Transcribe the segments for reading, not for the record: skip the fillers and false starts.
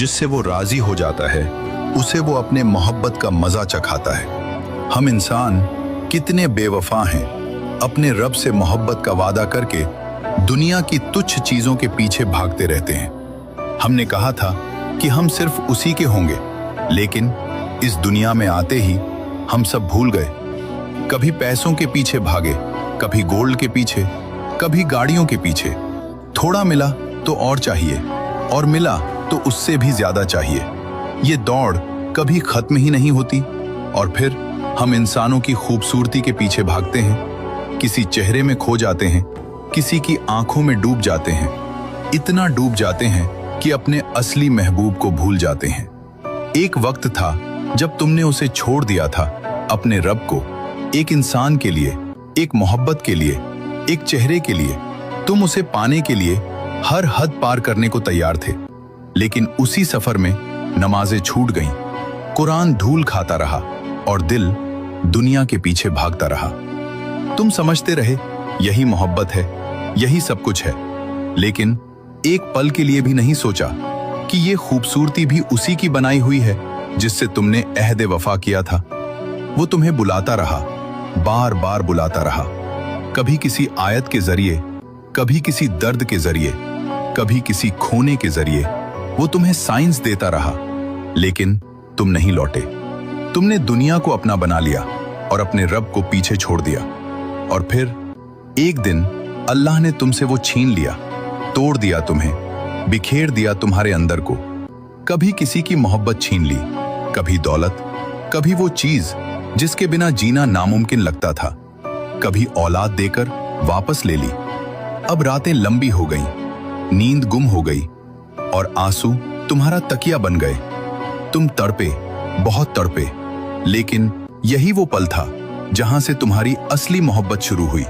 जिससे वो राजी हो जाता है, उसे वो अपने मोहब्बत का मजा चखाता है। हम इंसान कितने बेवफा हैं, अपने रब से मोहब्बत का वादा करके दुनिया की तुच्छ चीजों के पीछे भागते रहते हैं। हमने कहा था कि हम सिर्फ उसी के होंगे, लेकिन इस दुनिया में आते ही हम सब भूल गए। कभी पैसों के पीछे भागे, कभी गोल्ड के पीछे, कभी गाड़ियों के पीछे। थोड़ा मिला तो और चाहिए, और मिला तो उससे भी ज्यादा चाहिए। ये दौड़ कभी खत्म ही नहीं होती। और फिर हम इंसानों की खूबसूरती के पीछे भागते हैं, किसी चेहरे में खो जाते हैं, किसी की आंखों में डूब जाते हैं, इतना डूब जाते हैं कि अपने असली महबूब को भूल जाते हैं। एक वक्त था जब तुमने उसे छोड़ दिया था, अपने रब को, एक इंसान के लिए, एक मोहब्बत के लिए, एक चेहरे के लिए। तुम उसे पाने के लिए हर हद पार करने को तैयार थे, लेकिन उसी सफर में नमाजें छूट गईं, कुरान धूल खाता रहा और दिल दुनिया के पीछे भागता रहा। तुम समझते रहे यही मोहब्बत है, यही सब कुछ है, लेकिन एक पल के लिए भी नहीं सोचा कि ये खूबसूरती भी उसी की बनाई हुई है जिससे तुमने अहद वफा किया था। वो तुम्हें बुलाता रहा, बार बार बुलाता रहा, कभी किसी आयत के जरिए, कभी किसी दर्द के जरिए, कभी किसी खोने के जरिए। वो तुम्हें साइंस देता रहा, लेकिन तुम नहीं लौटे। तुमने दुनिया को अपना बना लिया और अपने रब को पीछे छोड़ दिया। और फिर एक दिन अल्लाह ने तुमसे वो छीन लिया, तोड़ दिया तुम्हें, बिखेर दिया तुम्हारे अंदर को। कभी किसी की मोहब्बत छीन ली, कभी दौलत, कभी वो चीज जिसके बिना जीना नामुमकिन लगता था, कभी औलाद देकर वापस ले ली। अब रातें लंबी हो गईं, नींद गुम हो गई और आंसू तुम्हारा तकिया बन गए। तुम तड़पे, बहुत तड़पे, लेकिन यही वो पल था जहां से तुम्हारी असली मोहब्बत शुरू हुई।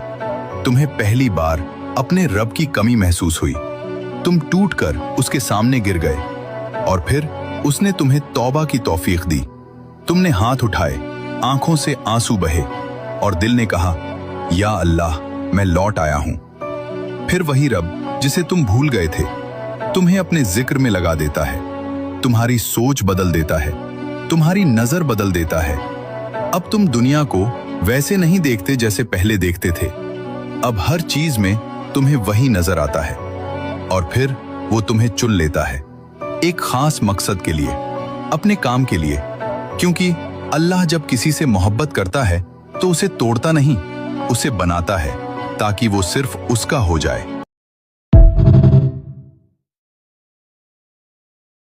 तुम्हें पहली बार अपने रब की कमी महसूस हुई। तुम टूटकर उसके सामने गिर गए और फिर उसने तुम्हें तौबा की तौफीक दी। तुमने हाथ उठाए, आंखों से आंसू बहे और दिल ने कहा, या अल्लाह, मैं लौट आया हूं। फिर वही रब जिसे तुम भूल गए थे तुम्हें अपने जिक्र में लगा देता है, तुम्हारी सोच बदल देता है, तुम्हारी नजर बदल देता है। अब तुम दुनिया को वैसे नहीं देखते जैसे पहले देखते थे। अब हर चीज में तुम्हें वही नजर आता है और फिर वो तुम्हें चुन लेता है, एक खास मकसद के लिए, अपने काम के लिए। क्योंकि अल्लाह जब किसी से मोहब्बत करता है तो उसे तोड़ता नहीं, उसे बनाता है ताकि वो सिर्फ उसका हो जाए।